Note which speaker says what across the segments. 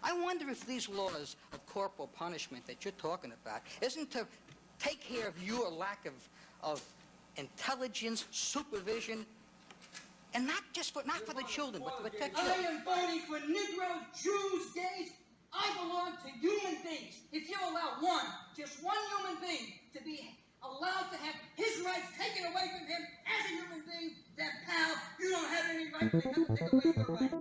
Speaker 1: I wonder if these laws of corporal punishment that you're talking about isn't to take care of your lack of intelligence, supervision, and not for the children, but to protect you.
Speaker 2: I am voting for Negroes, Jews, gays. I belong to human beings. If you allow just one human being to be allowed to have his rights taken away from him as a human being, then, pal, you don't have any right to come and take away your rights.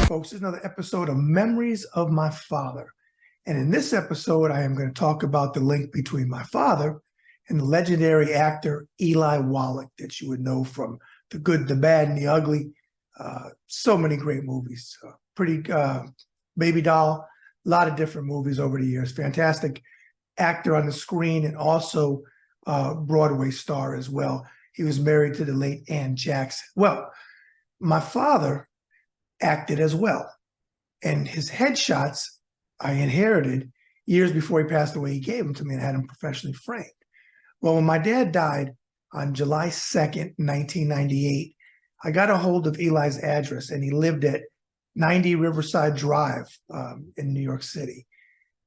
Speaker 3: Folks, this is another episode of Memories of My Father. And in this episode, I am going to talk about the link between my father and the legendary actor Eli Wallach that you would know from The Good, the Bad, and the Ugly. So many great movies. Baby Doll, a lot of different movies over the years. Fantastic actor on the screen and also Broadway star as well. He was married to the late Ann Jackson. Well, my father acted as well. And his headshots I inherited years before he passed away. He gave them to me and had them professionally framed. Well, when my dad died on July 2nd, 1998, I got a hold of Eli's address, and he lived at 90 Riverside Drive in New York City.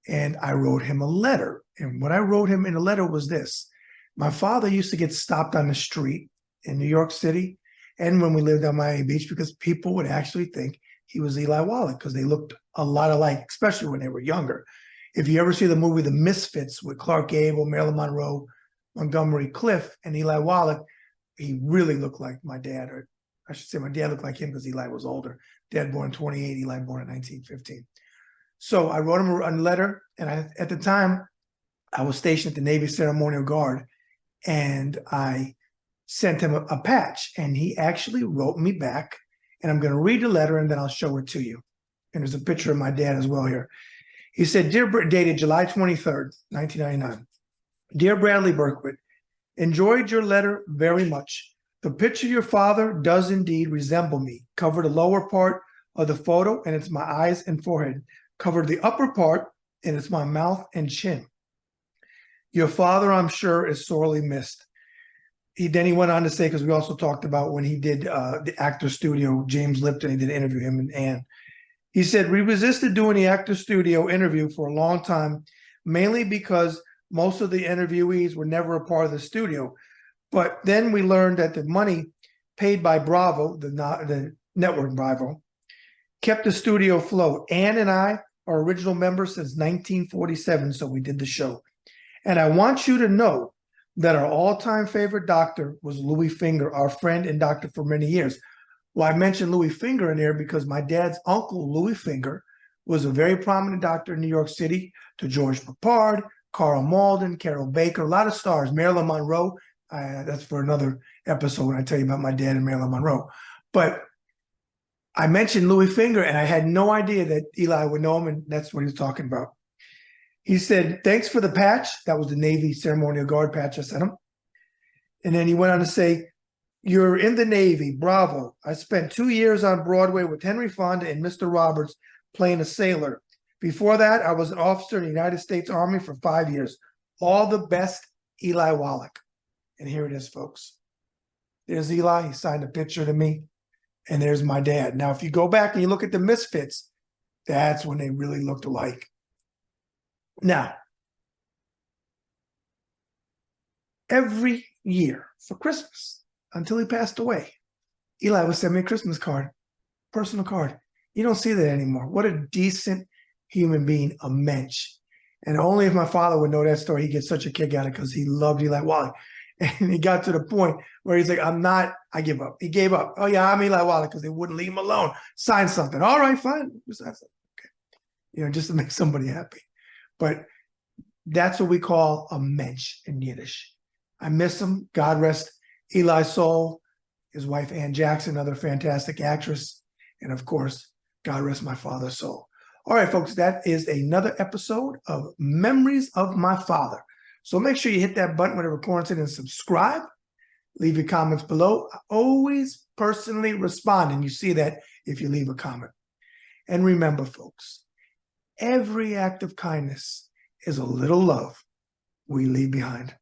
Speaker 3: And I wrote him a letter. And what I wrote him in the letter was this. My father used to get stopped on the street in New York City and when we lived on Miami Beach because people would actually think he was Eli Wallach because they looked a lot alike, especially when they were younger. If you ever see the movie The Misfits with Clark Gable, Marilyn Monroe, Montgomery Clift, and Eli Wallach, he really looked like my dad, or I should say my dad looked like him because Eli was older. Dad born in 28, Eli born in 1915. So I wrote him a letter, and at the time, I was stationed at the Navy Ceremonial Guard, and I sent him a patch, and he actually wrote me back, and I'm going to read the letter, and then I'll show it to you. And there's a picture of my dad as well here. He said, dated July 23rd, 1999. Dear Bradley Berkwitt, enjoyed your letter very much. The picture of your father does indeed resemble me. Cover the lower part of the photo, and it's my eyes and forehead. Cover the upper part, and it's my mouth and chin. Your father, I'm sure, is sorely missed. Then he went on to say, because we also talked about when he did the Actor Studio, James Lipton, he did interview him and Ann. He said, we resisted doing the Actor Studio interview for a long time, mainly because most of the interviewees were never a part of the studio. But then we learned that the money paid by Bravo, the network Bravo, kept the studio afloat. Ann and I are original members since 1947, so we did the show. And I want you to know that our all-time favorite doctor was Louis Finger, our friend and doctor for many years. Well, I mentioned Louis Finger in there because my dad's uncle, Louis Finger, was a very prominent doctor in New York City to George Peppard, Carl Malden, Carol Baker, a lot of stars, Marilyn Monroe. That's for another episode when I tell you about my dad and Marilyn Monroe. But I mentioned Louis Finger, and I had no idea that Eli would know him, and that's what he was talking about. He said, thanks for the patch. That was the Navy Ceremonial Guard patch I sent him. And then he went on to say, you're in the Navy, bravo. I spent 2 years on Broadway with Henry Fonda and Mr. Roberts playing a sailor. Before that, I was an officer in the United States Army for 5 years. All the best, Eli Wallach. And here it is, folks. There's Eli. He signed a picture to me. And there's my dad. Now, if you go back and you look at the Misfits, that's when they really looked alike. Now, every year for Christmas, until he passed away, Eli would send me a Christmas card, personal card. You don't see that anymore. What a decent human being, a mensch. And only if my father would know that story, he'd get such a kick out of it because he loved Eli Wallach. And he got to the point where he's like, I give up. He gave up. Oh, yeah, I'm Eli Wallach because they wouldn't leave him alone. Sign something. All right, fine. Okay. Just to make somebody happy. but that's what we call a mensch in Yiddish. I miss him. God rest Eli's soul, his wife Ann Jackson, another fantastic actress, and of course, God rest my father's soul. All right, folks, that is another episode of Memories of My Father. So make sure you hit that button when it records it and subscribe. Leave your comments below. I always personally respond, and you see that if you leave a comment. And remember, folks, every act of kindness is a little love we leave behind.